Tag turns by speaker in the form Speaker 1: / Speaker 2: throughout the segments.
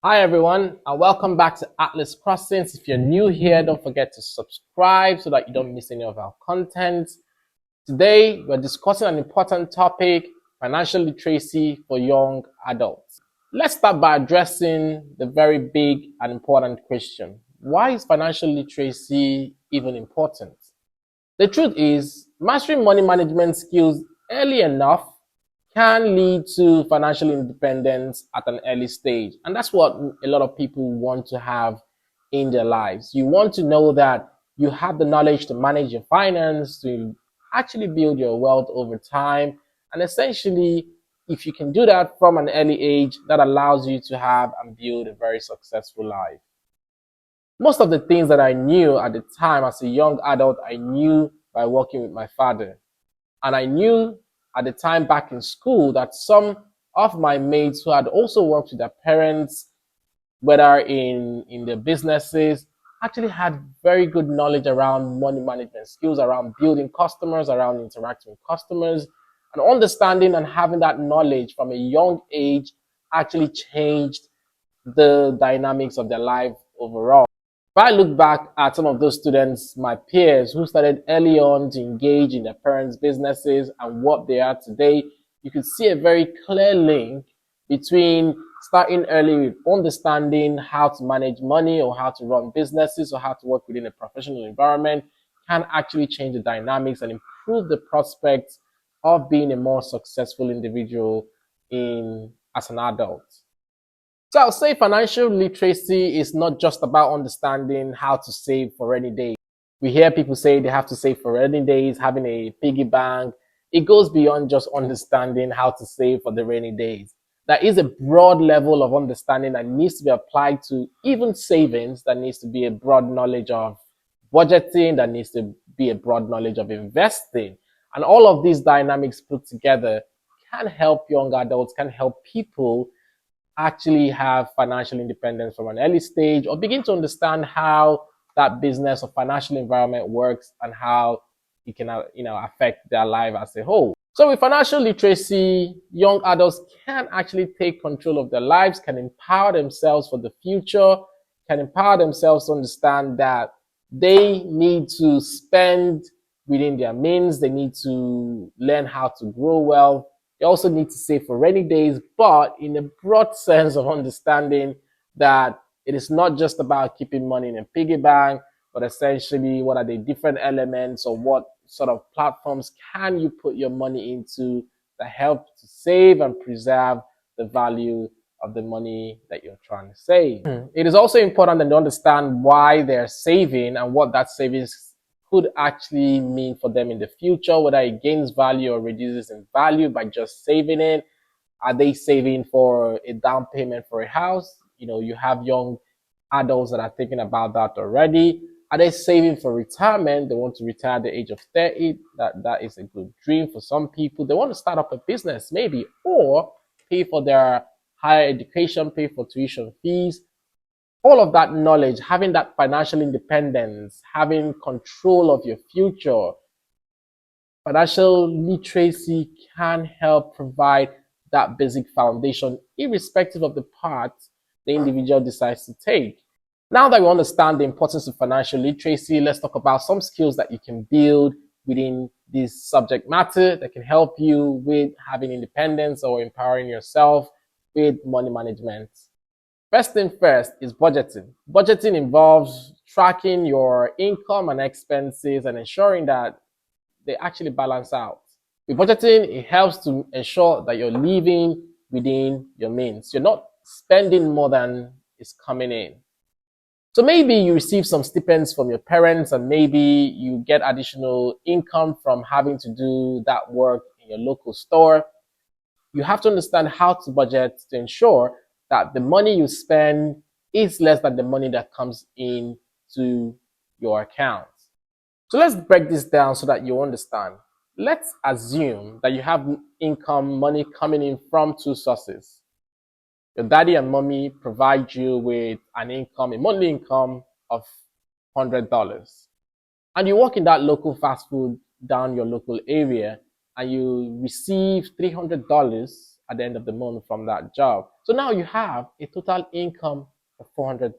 Speaker 1: Hi everyone, and welcome back to Atlas Crossings. If you're new here, don't forget to subscribe so that you don't miss any of our content. Today, we're discussing an important topic, financial literacy for young adults. Let's start by addressing the very big and important question. Why is financial literacy even important? The truth is, mastering money management skills early enough can lead to financial independence at an early stage. And that's what a lot of people want to have in their lives. You want to know that you have the knowledge to manage your finance, to actually build your wealth over time. And essentially, if you can do that from an early age, that allows you to have and build a very successful life. Most of the things that I knew at the time as a young adult, I knew by working with my father. And I knew at the time back in school that some of my mates who had also worked with their parents, whether in their businesses, actually had very good knowledge around money management skills, around building customers, around interacting with customers, and understanding and having that knowledge from a young age actually changed the dynamics of their life overall. If I look back at some of those students, my peers who started early on to engage in their parents' businesses and what they are today, you could see a very clear link between starting early with understanding how to manage money or how to run businesses or how to work within a professional environment can actually change the dynamics and improve the prospects of being a more successful individual in as an adult. So I'll say financial literacy is not just about understanding how to save for rainy days. We hear people say they have to save for rainy days, having a piggy bank. It goes beyond just understanding how to save for the rainy days. There is a broad level of understanding that needs to be applied to even savings. That needs to be a broad knowledge of budgeting. That needs to be a broad knowledge of investing. And all of these dynamics put together can help young adults, can help people actually have financial independence from an early stage or begin to understand how that business or financial environment works and how it can affect their life as a whole. So with financial literacy, young adults can actually take control of their lives, can empower themselves for the future, can empower themselves to understand that they need to spend within their means, they need to learn how to grow wealth. They also need to save for rainy days, but in a broad sense of understanding that it is not just about keeping money in a piggy bank, but essentially what are the different elements or what sort of platforms can you put your money into that help to save and preserve the value of the money that you're trying to save. It is also important to understand why they're saving and what that savings could actually mean for them in the future, whether it gains value or reduces in value by just saving it. Are they saving for a down payment for a house? You have young adults that are thinking about that already. Are they saving for retirement? They want to retire at the age of 30. That is a good dream for some people. They want to start up a business maybe, or pay for their higher education, pay for tuition fees. All of that knowledge, having that financial independence, having control of your future, financial literacy can help provide that basic foundation, irrespective of the path the individual decides to take. Now that we understand the importance of financial literacy, let's talk about some skills that you can build within this subject matter that can help you with having independence or empowering yourself with money management. First thing first is budgeting. Budgeting involves tracking your income and expenses and ensuring that they actually balance out. With budgeting, it helps to ensure that you're living within your means. You're not spending more than is coming in. So maybe you receive some stipends from your parents and maybe you get additional income from having to do that work in your local store. You have to understand how to budget to ensure that the money you spend is less than the money that comes in to your account. So let's break this down so that you understand. Let's assume that you have income, money coming in from two sources. Your daddy and mommy provide you with an income, a monthly income of $100. And you work in that local fast food down your local area and you receive $300 at the end of the month from that job. So now you have a total income of $400.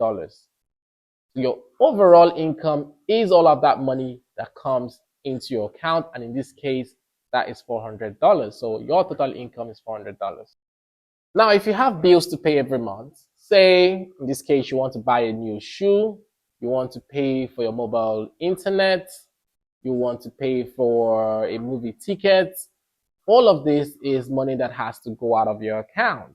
Speaker 1: Your overall income is all of that money that comes into your account, and in this case, that is $400. So your total income is $400. Now, if you have bills to pay every month, say in this case you want to buy a new shoe, you want to pay for your mobile internet, you want to pay for a movie ticket, all of this is money that has to go out of your account.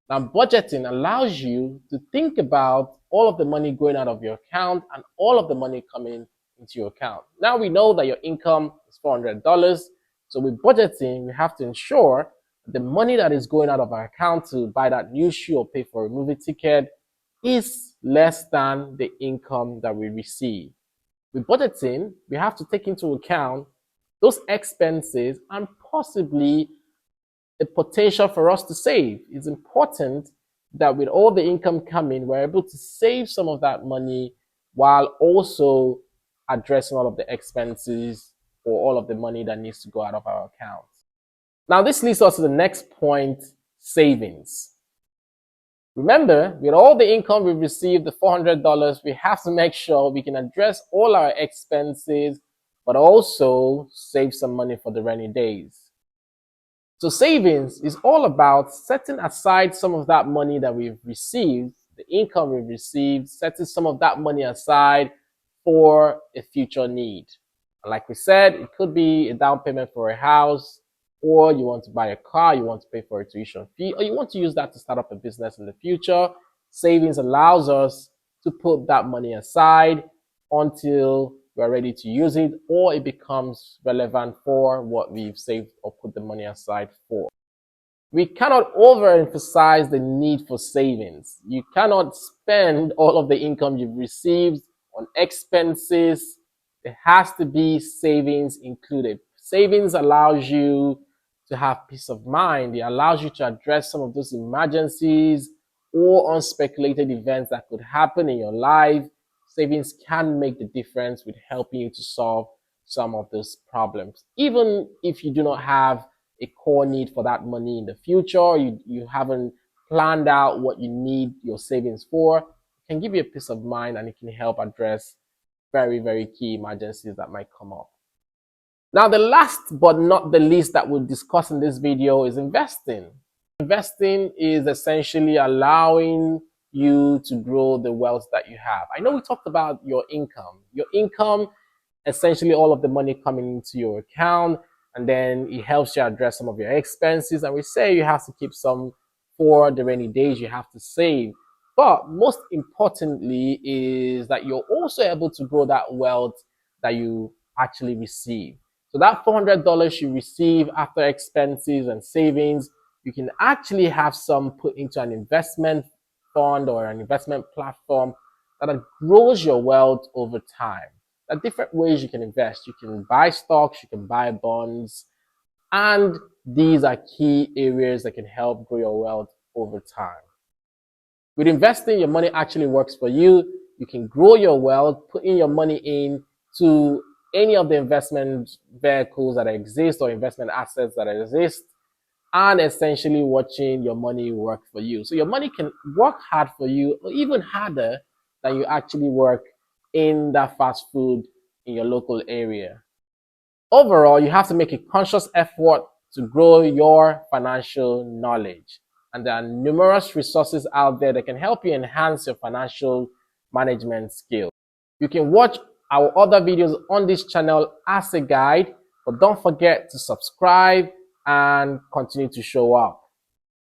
Speaker 1: Now, budgeting allows you to think about all of the money going out of your account and all of the money coming into your account. Now we know that your income is $400. So with budgeting, we have to ensure the money that is going out of our account to buy that new shoe or pay for a movie ticket is less than the income that we receive. With budgeting, we have to take into account those expenses and possibly a potential for us to save. It's important that with all the income coming, we're able to save some of that money while also addressing all of the expenses or all of the money that needs to go out of our accounts. Now, this leads us to the next point, savings. Remember, with all the income we've received, the $400, we have to make sure we can address all our expenses, but also save some money for the rainy days. So savings is all about setting aside some of that money that we've received, the income we've received, setting some of that money aside for a future need. And like we said, it could be a down payment for a house, or you want to buy a car, you want to pay for a tuition fee, or you want to use that to start up a business in the future. Savings allows us to put that money aside until we're ready to use it, or it becomes relevant for what we've saved or put the money aside for. We cannot overemphasize the need for savings. You cannot spend all of the income you've received on expenses. There has to be savings included. Savings allows you to have peace of mind. It allows you to address some of those emergencies or unspeculated events that could happen in your life. Savings can make the difference with helping you to solve some of those problems. Even if you do not have a core need for that money in the future, you haven't planned out what you need your savings for, it can give you a peace of mind and it can help address very, very key emergencies that might come up. Now, the last but not the least that we'll discuss in this video is investing. Investing is essentially allowing you to grow the wealth that you have. I know we talked about your income. Your income, essentially all of the money coming into your account, and then it helps you address some of your expenses. And we say you have to keep some for the rainy days, you have to save. But most importantly is that you're also able to grow that wealth that you actually receive. So that $400 you receive after expenses and savings, you can actually have some put into an investment fund or an investment platform that grows your wealth over time. There are different ways you can invest. You can buy stocks, you can buy bonds, and these are key areas that can help grow your wealth over time. With investing, your money actually works for you. You can grow your wealth, putting your money into any of the investment vehicles that exist or investment assets that exist, and essentially watching your money work for you. So your money can work hard for you, or even harder than you actually work in that fast food in your local area. Overall, you have to make a conscious effort to grow your financial knowledge. And there are numerous resources out there that can help you enhance your financial management skills. You can watch our other videos on this channel as a guide, but don't forget to subscribe and continue to show up.